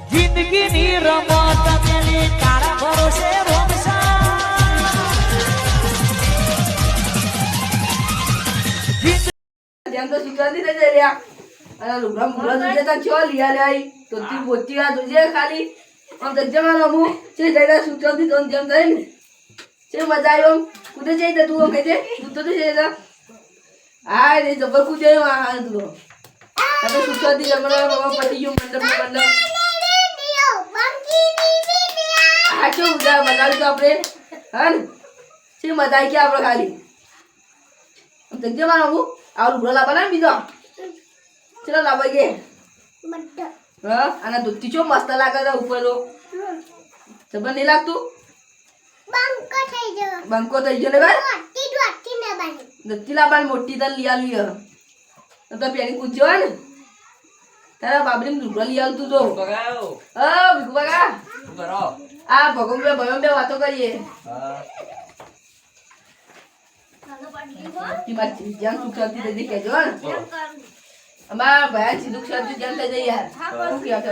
જિંદગીની રમત મેલી તારા ભરોસે રોમસા જેમ તો શીખવાતી થઈ જાય લ્યા અને લુગડા મુગડા જોજે તા ચો લિયા લ્યા તો તી બોતી આ જોજે ખાલી આમ જજમાં રમું છે જઈને શીખવાતી તો જેમ થાય ને છે મજા આવ્યો કુદે જઈ તું આમ કહેજે તું તો જઈ જા આ ને જબર કુદે આ તું તમે શીખવાતી જમણા બાબા પતી ગયો મંડપ આ શું ઉડા બનાવી તો આપણે હા ને છે મજા આવી કે આપણે ખાલી આમ જજમાં રમું આ લુગડા લાવવાના બીજો ચલો લાવવા ગે હા અને દૂધથી ચો મસ્ત લાગે છે ઉપર તો જબર નહીં લાગતું બંકો થઈ ગયો ને ભાઈ દૂધથી લાવવાની મોટી તને લઈ આવી તો પેલી પૂછ્યો હોય ને તારા બાબરી લુગડા લઈ આવતું તો હા ભીખુ બગા આ ભગવાન બે વાતો કરીએ જ્યાં સુખ શાંતિ થઈ કેજો ને અમારા ભાઈ સીધું શાંતિ જ્યાં થઈ જાય યાર શું કહેતો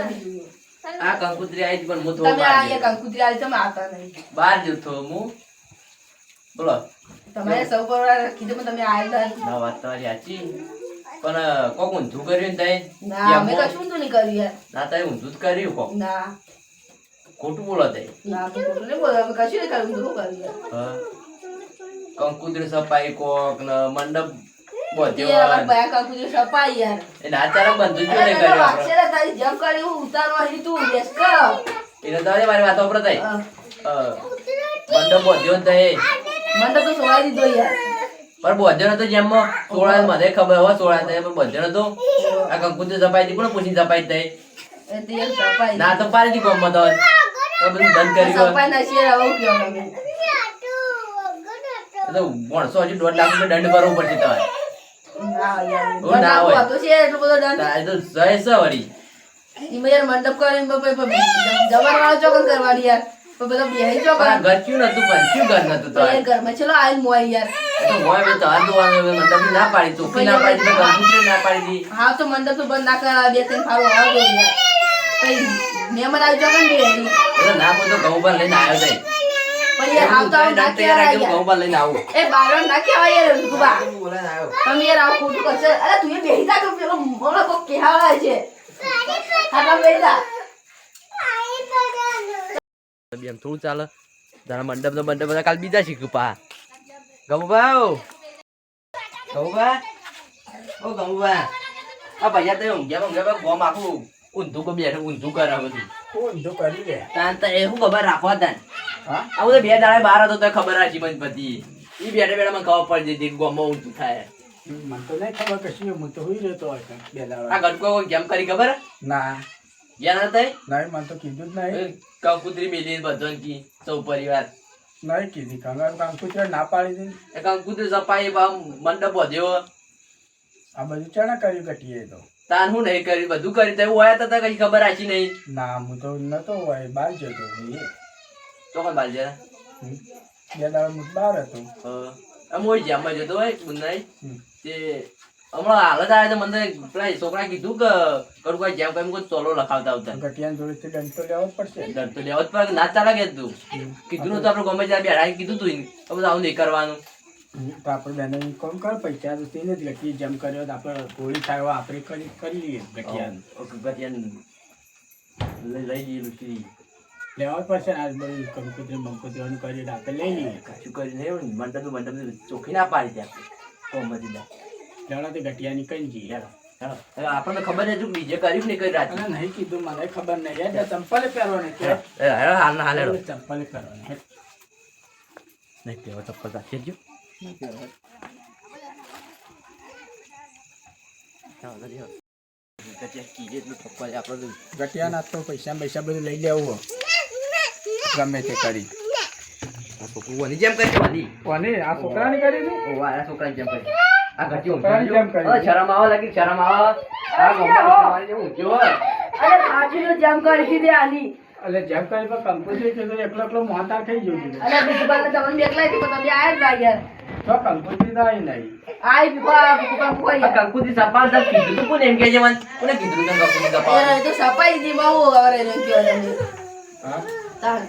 આ કંકુતરી આવી પણ હું તમે આ કંકુતરી આવી તમે આવતા નહીં બહાર જતો હું બોલો તમારે સૌ પર કીધું તમે આવેલા ના વાત તમારી સાચી પણ કોક ઊંધું કર્યું ને ના અમે કશું તો નહીં કર્યું યાર ના તારે ઊંધું જ કર્યું કોક ના ખોટું બોલો તે ના અમે ખોટું નહીં બોલો અમે કશું નહીં કર્યું ઊંધું કર્યું યાર કંકુતરી સપાઈ કોક ને મંડપ બોધ્યો યાર ભાઈ કંકુતરી સપાઈ યાર એ નાચારા બંધુ જ ને કર્યો અક્ષરે તારી જેમ કરી હું ઉતારવા હી તું બેસ કર એને તો મારી વાતો ઉપર થઈ મંડપ બોધ્યો ને તે મંડપ તો સોળાઈ દીધો યાર પણ બોધ્યો નતો જેમ સોળા મને ખબર હોય સોળા થાય પણ બોધ્યો નતો આ કંકુતરી સપાઈ હતી પણ પૂછી સપાઈ થઈ એ તે સપાઈ ના તો પારી દી કોમ તો બધું બંધ કરી સપાઈ ના શેર આવું કયો તમે તો 150 હજી 1.5 લાખ દંડ ભરવો પડશે તમારે ના યાર ઓ ના હોય તો છે એટલો બધો દંડ આ તો સહે વળી ઈમે યાર મંડપ કરીને જબર વાળો ચોકન કરવાની યાર તો બધા બેહી ચોકન આ ઘર ક્યું નતું પણ ક્યું ઘર નતું તો એ ઘરમાં ચલો આઈ મોય યાર તો મોય બે તો આદુ આવે મંડપ ના પાડી તો ના પાડી તો કંકુતરી ના પાડી દી હા તો મંડપ તો બંધ ના કરા બે ત્રણ ફારો આવજો યાર પછી મહેમાન આવી ચોકન બે એટલે ના બોલ તો ઘઉં પર લઈને આવ્યો જાય પણ યાર આવતા ના તૈયાર કહેવાય ઘઉં પર લઈને આવું એ બારણ ના કહેવાય યાર ગુબા બોલાને આવ્યો તમે યાર આવું ખોટું કરશે અરે તું એ બેહી જા તો પેલો મોળો કોક કહેવાય છે હા તમે બેહી જા એમ થોડું ચાલે તારા મંડપ તો મંડપ બધા કાલ બીજા શીખ્યું પા ગમુબા ગમુબા ઓ ગમુબા આ ભૈયા તો ઊંઘ્યા ગોમ આખું ઊંધું કો બેઠું ઊંધું કરે બધું ઊંધું કરી દે તાન તો એ શું ખબર રાખવા તાન હા આવું તો 2 દાડા બહાર હતો તો ખબર રાખી મને બધી ઈ બેઠે બેઠા મને ખબર પડી જતી ગોમમાં ઊંધું થાય મને તો નહીં ખબર કશું હું તો હુઈ રહેતો હોય બે આ દાડા ગટકો કેમ કરી ખબર ના યાર નતા નહીં મને તો કીધું જ નહીં કંકુતરી મેલી બધો કી સૌ પરિવાર નહીં કીધી કંગાર કંકુતરા ના પાડી દીધી એ કંકુતરી સપાઈ મંડપ વધ્યો આ બધું ચણા કર્યું કટીએ તો તાન હું નહીં કર્યું બધું કર્યું તો હોય તો કઈ ખબર રાખી નહીં ના હું તો નતો હોય બહાર જતો ચોકન બાલ જરા બે દાડા હું બહાર હતો આમ હોય છે આમાં જતો હોય બુંદાઈ તે હમણાં હાલત આવે તો મને પેલા છોકરા કીધું કે કરું કોઈ જેમ કઈ કોઈ ચોલો લખાવતા આવતા ગટિયાની જોડેથી દંડ તો લેવો જ પડશે ડર તો લેવા જ પડે ના ચાલે કે તું કીધું નતું આપણે ગમે ત્યારે બેઠા કીધું તું તો બધું આવું નહીં કરવાનું તો આપણે બેને કોમ કર પૈસા તો તેને જ ગટિયા જેમ કર્યો તો આપણે ગોળી થાય આપણે કરી લઈએ ગટિયાનું લઈ લઈએ લુચી લેવા જ પડશે ને આજ બધું કંકુતરી બંકુતરીનું કરી આપણે લઈ લઈએ કશું કરી નહીં મંડપ ચોખ્ખી ના પાડી ત્યાં કોમતી લેવડાથી ગટિયાની કઈ જઈએ હવે આપણને ખબર છે તું બીજે કર્યું નહીં કરી રાત નહીં કીધું મને ખબર નહીં યાર ચંપલે પહેરવાની કે હાલ ના હાલ ચંપલે પહેરવાની નહીં પહેરો ચપ્પલ રાખી જો ગટિયાના તો પૈસા બધું લઈ લેવું ગમે તે કરી છોકરી જેમ કરી કોને આ છોકરાની કરી છે છોકરા જેમ કરી આ ઘટી છોકરાની જેમ કરી શરમ આવા લાગી શરમ આવા આ ગોમમાં જેવું ઊંચો અરે સાચું જેમ કરી દીધી આલી એટલે જેમ કરી પણ કંકોત્રી કીધું એકલો એકલો મોહતાર થઈ ગયું છે. અરે બીજી વાત તમને બેકલાઈ હતી પણ તમે આયા જ ના યાર. તો કંકોત્રી તો આવી નહીં. આઈ પીપા પીપા આ કોઈ કંકુથી સપાટ તો કીધું તું કોને એમ કે છે મને? કોને કીધું તું કંકુથી સપાટ? યાર એ તો સપાઈ દી બાબુ હવે એને કયો એને હા? તાર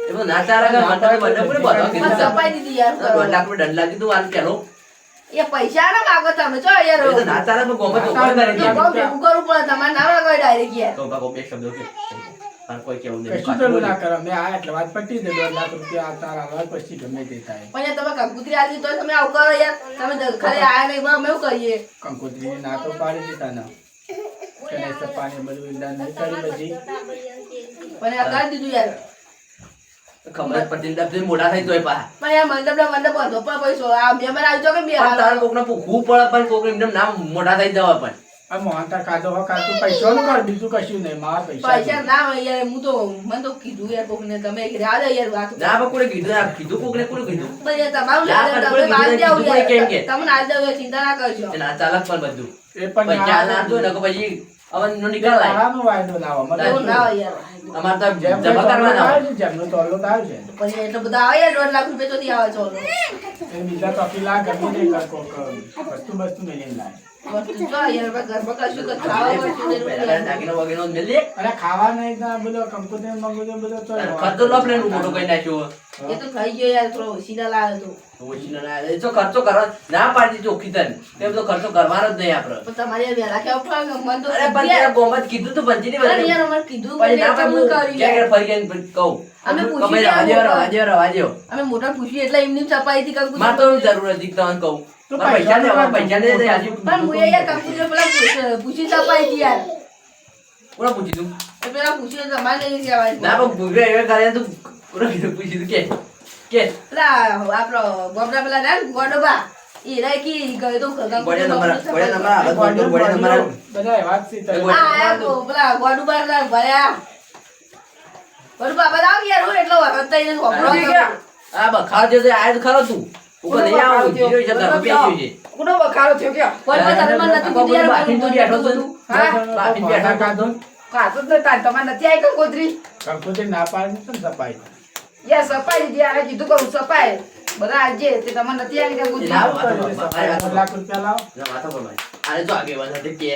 એ બધું ના ચાલે કે મંડપે મંડપે કોને બધો પણ કીધું? સપાઈ દીધી યાર આ દોઢ લાખ રૂપિયા દંડ લાગી તું આલ પેલો. એ પૈસા ના માગો તમે ચો યાર એ તો ના ચાલે તો ગોમાં ચોખ્ખો કરી દે. તો ભેગું કરવું પડે તમારે ના લગાય ડાયરેક્ટ યાર તો બાપા બે શબ્દો કે પણ કોઈ કેવું નહીં. કશું પેલું ના કરો. મેં આ એટલે વાત પતી દે 2 લાખ રૂપિયા આ તારા હાલવા પછી ગમે તે થાય. પણ યાર તમે કંકુતરી આલી તો તમે આવું કરો યાર તમે ખાલી આયા નહીં અમે એવું કરીએ કંકોત્રી ના તો પાડી દીધા ના. તને સપાને બધું ઈંડા નહીં કરી બધી. પણ આ કરી દીધું યાર ખબર જ પડતી નથી. ડબથી મોટા થઈ તોય પાછા. પણ યાર મંડપ બંધો પણ પૈસો આ મેમ્બર આવી જો કે બે પણ તારે કોકને પૂછવું પડે પણ કોક એમને નામ મોટા થઈ જવા પણ. આ મોહનતા કાઢો હો કાઢું પૈસાનું કર બીજું કશું નહીં. મારા પૈસા પૈસા ના હોય યાર હું તો મને તો કીધું યાર કોકને તમે રાજા યાર વાત ના પણ કોને કીધું? આ કીધું કોકને કોને કીધું? પણ યાર તમારું ના, લાગે પણ તમે કોઈ વાત કીધું જાવ નહીં, કેમ કે? યાર તમને આજ જાવ ચિંતા ના કરજો એ ના ચાલે પણ બધું. એ પણ પૈસા ના આપજો ને કે પછી અવનનો નિકાલ લાય. તારાનો વાયદો લાવો મને એવું ના હોય યાર અમારે તો જેમ જમા કરવાના હોય. જેમનો તોલો થાય છે પછી એટલો બધા આવે યાર 2 લાખ રૂપિયા ચોથી આવે ચોલો એ બીજા તપીલા ગમે નહીં કર કોક વસ્તુ નહીં લાય. વસ્તુ તો યાર ઘરમાં કશું કે ખાવા વસ્તુ પહેલા દાગીનો વાગીનો મેલ દે. અરે ખાવા નહીં તો બધો કંકોત્રી મંગોત્રી બધો તો ખર્ચો લો આપણે મોટો કરી નાખ્યો. એ તો થઈ ગયો યાર થોડો સીધા લાવે તો ઓછીનો ના આવે. એ તો ખર્ચો કરવા ના પાડી ચોખ્ખી તને. તેમ તો ખર્ચો કરવાનો જ નહીં આપણે. પણ તમારે યાર વહેલા કેવું પડે મન તો અરે પણ તારા ગોમાં જ કીધું તું પંચીની અરે વસ્તુ. યાર અમારે કીધું પછી ના પણ પાડું. કરી ક્યાં યાર. ક્યાં ફરી ગઈને પછી કહું. અમે પૂછી કમાઈ ગયા રવા દ્યો, રવા દ્યો. અમે મોટા પૂછ્યું એટલે એમની ચપાઈ થી કંકુ મારે તો જરૂર હતી કે તમને કહું. તો મારે પૈસા પૈસા લેવા, પૈસા લઈ દે હજુ. પણ હું યાર કંકુ પેલા પૂછી ચપાઈ થી યાર કોને પૂછી તું? એ પેલા પૂછ્યું તો તમારે નહીં કહેવાય ના પણ ભૂગરે એવા કરે તું કોને કીધું પૂછી તું કે પેલા આપણો ગોબરા પેલા ના ગોડોબા એ રે કી ગયો તો ગોળે નંબર આવે તો ગોળે નંબર આવે. બધા વાત છે ગોળે આ તો પેલા ગોડુબા પેલા ભર્યા ગોડુબા બતાવ યાર હું એટલો વખત એને ખોપરો આ બખાર જે છે આ જ ખરો તું ઉપર નહીં આવો જીરો છે તારો બેસ્યો છે. કોનો બખારો થયો કે કોઈ પણ તમે મને નથી કીધું યાર બાકી તું બેઠો છો તું. હા બાકી બેઠો કાઢો કાતો તો તાર તમારે નથી આવી કંકોત્રી કંકોત્રી ના પાડી તો સપાઈ યાર સપાઈ દીધી યાર કીધું કરું સપાઈ બધા આજે તે તમારે નથી આવી કંકોત્રી લાવો, વાતો પર, 2 લાખ રૂપિયા લાવો. ના વાતો પર ભાઈ. આને તો આગેવાન હતી કે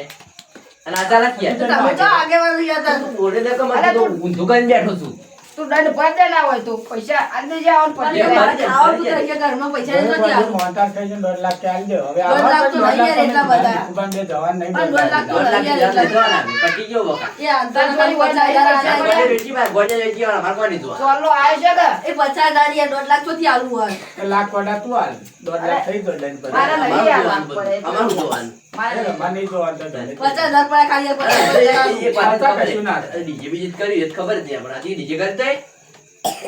અને આ ચાલે કે તો તમે તો આગેવાન રહ્યા હતા તું બોલે ને કે મને તો ઊંધું કરીને બેઠો છું. તું દંડ ભરતે ના હોય તો પૈસા આજે જે આવન પડે ખાવા તો તરીકે ઘરમાં પૈસા નથી આવું મોટા થઈ જાય 2 લાખ કે આલી દે. હવે 2 લાખ તો નહીં યાર એટલા બધા. કુબાન બે જવાન નહીં પણ 2 લાખ તો દોઢ લાખ યાર જેટલા એટલા જવાના. પટી ગયો બકા. એ અંતર ખાલી 50,000 ગોળે આયા વેચી માર, ગોળે વેચી માર, અમારે કોઈ નહીં જોવા. ચોલો આવ્યો છે કે એ 50,000 યાર 2 લાખ ચોથી આલું હોય એ લાખ વડા તું હાલ 2 લાખ થઈ ગયો દંડ પર. મારા નહીં અમારું યાર જોવાનું બધું. અમારું જોવાનું. મારે નહીં. મને નહીં જોવાનું તો ગમે તે. 50,000 પડે ખાલી એ 50,000 પાછું પાછા કશું ના થાય. ડીજે બીજે કર્યું એ જ ખબર જ નહીં આપણે. આથી ડીજે કરતા હોય.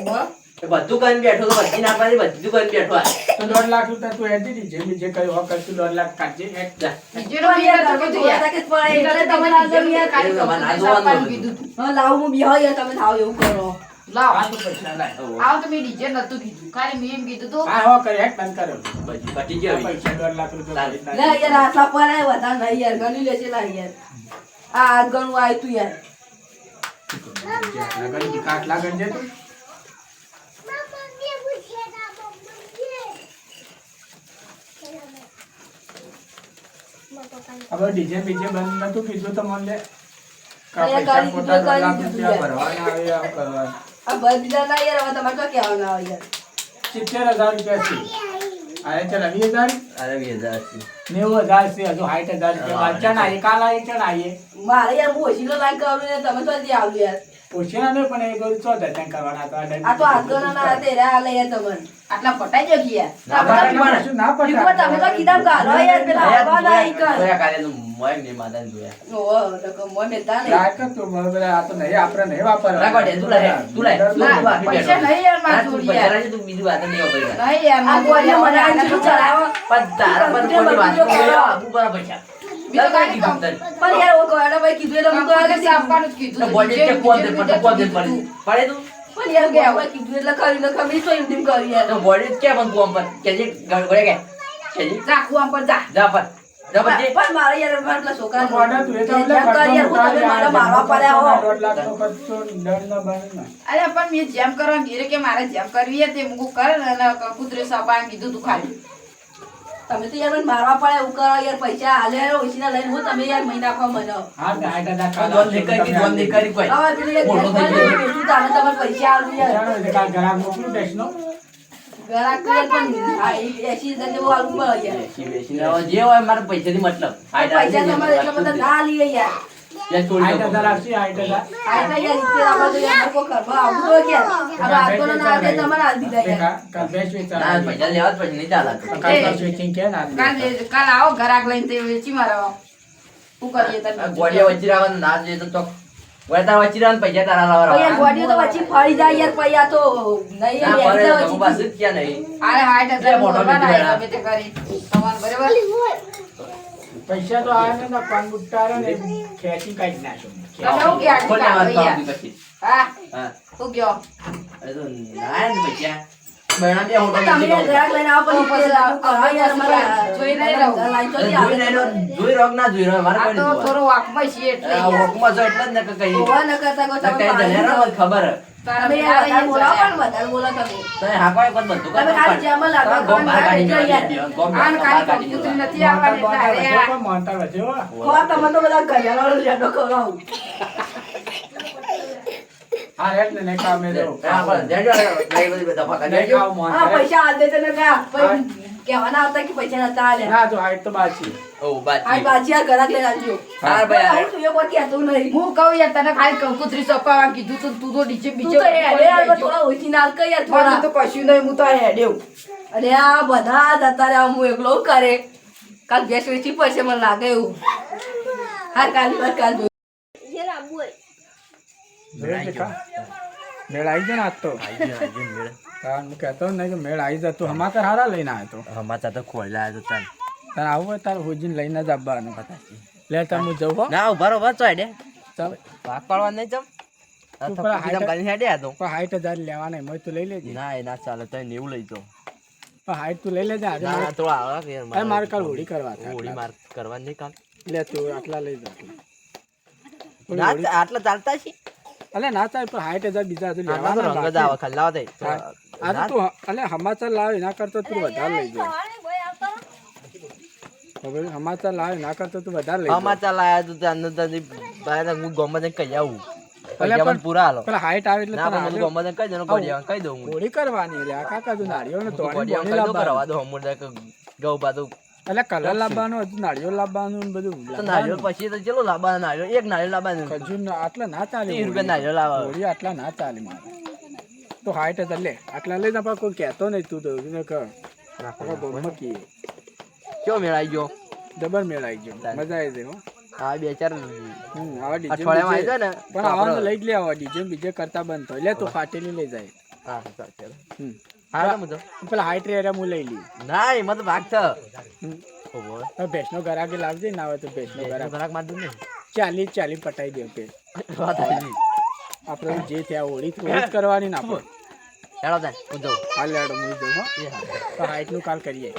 હા? એ બધું કરીને બેઠો તો બધી ના પાડી, બધું કરીને બેઠો આ. તો 2 લાખ રૂપિયા તું એડી દીજે. બીજે કઈ હો કરતું 2 લાખ કાઢજે. એક જા. બીજું તો યાર તમે તો યાર કે પડે એટલે તમે ના જાવ યાર ખાલી એ તમારે ના કંકોત્રી જોવાનું સાપાનું બધું. કીધું તું. હા લાવ હું બિહાવ યાર તમે થાવ એવું કરો લાવ આ તો પૈસા લાય. આવ તો મેં ડીજે નતું કીધું ખાલી મેં એમ કીધું તું હા હો કરી એક બંધ કરો. પછી પટી ગયો હવે. પૈસા 2 લાખ રૂપિયા લાલ. ભરી લે યાર આટલા પર વધારે નહીં યાર ગણી લેશે લા યાર આ હાથ ગણું આય તું યાર નાખ. નગર કાટ લાગે છે તું. હવે ડીજે બીજે બંધ નતું કીધું તો મને કા અહીંયા પૈસા ગાડી ખોટા 2 લાખ કરી દીધું રૂપિયા યાર. ભરવાના આવે આમ કરવાના. આ બધા ના યાર હવે તમારે તો કહેવાના આવે યાર 70,000 રૂપિયા છે. અરે ચાલ 20,000 અરે 20,000 છે. 90,000 છે. હજુ 60,000 રૂપિયા વાંચા ના આવીએ. કાલ આવીએ ચાલ આવીએ. મારે યાર હું ઓછી લાઈન કરું ને તમે તો હજી આવ્યું યાર પૂછ્યા ને પણ એ બધું 14,000 કરવાના હતા. આ તો હાથ ગણા ના હાથે રહ્યા લે યાર તમને આટલા પટાઈ જો કે યાર ના પટાય. શું ના તમે પટાય? તો કીધા ગાલો યાર પેલા આવવા ના ઈ કર જોયા કાલે તો મોય ને માતાને જોયા. ઓ તો કમ મને તા ને લાયક જ તો બરાબર. આ તો નહીં આપણે નહીં વાપરવાના. ના કાઢે, તું લાય, તું લાય. તું ના, આપી બેઠો. પૈસા નહીં યાર માર ના, તું જોડી પૈસા યાર લાવજે, તું બીજું વાત જ નહીં વાપરવા. નહીં યાર માર જોડી મને આ ચીલું ચલાવો પણ તારા પર કોઈ વાત નહીં. આપવું પડે પૈસા. બીજું કાંઈ કીધું તને? પણ યાર ઓ ગોડા ભાઈ કીધું એટલે હું તો આગળ આપવાનું જ કીધું તો બોડી કે કોણ દે પણ કોણ દે પડી. પડે તું? પણ યાર કે હવે કીધું એટલે કરી ન ખબર તો એમ કરી યાર તો બોડી કે પણ કોમ પર કે જે ગળે કે કે જી રાખું આમ પર જા જા પર જબરજી પણ મારે યાર મારા પેલા છોકરા મોઢા તું એ તો જેમ કર યાર, હું તમે મારા મારવા પડ્યા હો. 1.5 લાખનો ખર્ચો ડર ના બને ને. અરે પણ મેં જેમ કરવા ઘેરે કે મારે જેમ કરવી હે તે મુકું કર અને કુતરે સપાન કીધું તું ખાલી તમે તો યાર મને મારવા પડ્યા એવું કરો યાર, પૈસા હાલે ઓછીના લઈને હું તમે યાર મહિના ખાવ મને. હા, 60,000 આ દોન દેખાય કે દોન દેખાય કોઈ હવે પેલી એક મોટો થઈ ગેસ ગયો. પર બેઠું તો આને તમારે પૈસા આલું યાર. ચાલો, એટલે કાલ ગ્રાહક મોકલું ટેક્સનો. ઘરાક તો યાર પણ આ 80,000 જેવું આલું પડે યાર. બેસી હવે જે હોય મારા પૈસાથી મતલબ પૈસા તમારે એટલા બધા ના લઈએ યાર. યાર છોડી દો. 60,000 આપશે, 60,000. આ તો યાર ઇત્તેર આપણે તો યાર લોકો ઘરમાં આવું તો કે હવે આ તો ના આવે તમારે આલી દીધા યાર. કાલ બેચ વેચવા ના લાગી. પૈસા લેવા જ પછી નહીં ચાલે કાલ બસ વેચીને કે ના આપી. કાલ આવો ઘરાક લઈને તે વેચી મારો શું કરીએ આ તમે ગોળીયા વચ્ચે રાખવાનું ના જોઈએ તો ચોક વળતા વચ્ચે રાખવાનું પૈસા તારા લાવવા પણ યાર ગોડીઓ તો વચ્ચે ફરી જાય યાર, પછી આ તો નહીં ના યાર, પડે એકદમ તો વચ્ચે પાસે જ ક્યાં નહીં અરે 60,000 મોટો મોટો લીધો તમે તે કરી તમારે બરાબર પૈસા તો આવે ને પાન ગુટ્ટા ને ખેંચી કાઢી નાખો. તમે હું કે કોને વાત આટલી કરવી પછી હા હા તું ગયો એ તો ના ને પૈસા બહેણા બે હોટલ તમે યાર ઘરાક લઈને આવો તો પછી પછી તું કરો યાર અમારા જોઈ નહીં રહું. લાઈન તો જોઈ આવે. નહીં જોઈ રોગ ના જોઈ રહ્યો મારે આ કોઈ તો નહીં થોડો વાકમાં છીએ એટલે યાર. વોકમાં જો એટલે જ ને કે કઈ હોવા ન કરતા કોઈ તમે કઈ પાણી ધનેરા હોય ખબર તારા તમે યાર બધા વધારે અહીંયા બોલો પણ વધારે બોલો તમે. તમે હા કોઈ પણ બધું તમે ખાલી જેમાં લાગો તમે ગોમ બહાર કાઢી તમે યાર. દેવાનું, ગોમ આને બહાર ખાલી કાઢી કુતરી દેવાનું. નથી આવવાની એટલે અરે આ મોનતા વધ્યો. ખોવા તમે તો બધા ઘડિયાળો લેડો કરાવું. હા, હેડ ને નહીં ખાવ મેં તો. હા, પણ દેજો લઈ બધી દફા કરી નહીં દેજો. ખાવ મોન હા કરે. પૈસા આલ દેજો ને કા પછી કહેવાના આવતા કે પૈસા નતા આલ્યા. ના, તો હાઈટ તો બાજી. ઓ બાત આ પાછી આ ઘરાક લઈને આવજો. હા ભાઈ આવું તો એ કોઈ કહેતું નહીં. હું કહું યાર તને ખાલી કુતરી સપાવા કીધું તું તો નીચે તું બીજો તો હેડે આવે થોડા ઓછી નાલ કર યાર થોડા થોડા. તો કશું નહીં હું તો હેડ્યો અરે આ બધા જતા રહ્યા હું એકલો શું કરે કાલ ભેંસ વેચી પડશે મને લાગે એવું. હા કાલ જોઈ. મેળ દેખા. મેળ આવી જાય ને આજ તો. આઈ મેળ હા, હું કહેતો જ નહીં કે મેળ આવી જાય તું સમાચાર હારા લઈને આવ્યો તો. હમાચા તો ખોઈલા તો તન તારે આવું હોય તારે હોજીને લઈને જ આવવાનું. લે તાર હું જવું હો. ના ઉભા રહો બસ હેડે ચાલ. ભાગ પાડવા નહીં ચમ આ તું તો પેલા કીધમ કરીને હેડે આ તો પણ 60,000 લેવાના એમાં તું લઈ લેજે. ના એ ના ચાલે તો 90 લઈ તો પણ 60 તું લઈ લેજે આજે ના મારે. ના તો આવે કે યાર અરે મારે કાલ હોળી કરવા છે. હોળી માર કરવા નહીં કાલ લે તું આટલા લઈ જા. ના આટલા ચાલતા છે અલે ના ચાલ પણ 60,000 બીજા હજુ આટલા તો લેવાના રંગ જ આવે ખાલી લાવો તે આજે તું અલે સમાચાર લાવ એના કરતા તું વધારે લઈ જા. હવે સમાચાર લાવ એના કરતા તું વધારે લઈ જા. હમાચા લાયા તો ત્યાં તો બહાર હું ગોમાં જઈને કહી આવું અલે પૈસા મને પણ પૂરા હાલો પેલા હાઈટ આવે એટલે ના તને પણ આજે હું ગોમાં જઈને કહી દઉં ગોડિયા કહી દઉં હું હોળી કરવાની એટલે આ કાકા તું નાળિયો ને તોડી ગોડિયા બોણી કહી દઉં કરવા લાવવાનું. દો હમું કે ગૌ બાતું એટલે કલર લાવવાનું હજુ નાળિયો લાવવાનું ને બધું તો નારિયેળ પછી તો ચલો લાવવાના નારિયેળ એક નારિયેળ લાવવાનું ખજૂર ને આટલા ના ચાલે 30 રૂપિયા નારિયેળ લાવવા હોળી આટલા ના ચાલે મારે તો 60,000 લે આટલા લઈ પણ કોઈ કહેતો નહીં તું તો એને કર આપણા ગામમાં કીએ કેવો મેળ આવી ગયો ડબલ મેળ આવી ગયો મજા આવી જાય હો. હા બે ચાર આવા DJ અઠવાડિયામાં આવી જાય ને પણ આવાનું લઈ જ લે આવા ડીજે બીજે કરતા બંધ થાય લે તું ફાટેલી લઈ જાય હા ચાલ હમ. હા મુજો પેલા હાઈટ રેરા હું લઈ લઈ ના એમાં તો ભાગ છે ઓહો હવે ભેંસનો ગરાકે લાવજે ના હોય તો ભેંસનો ગરાક ઘરાક માર દઉં ને 40 પટાઈ દે પેટ વાત આવી આપણે જે ત્યાં હોળી જ કરવાની ના આપણે હેડો તાન હું જાઉં હાલ લેડો હું જઉં હો એ હા તો હાઈટ નું કાલ કરીએ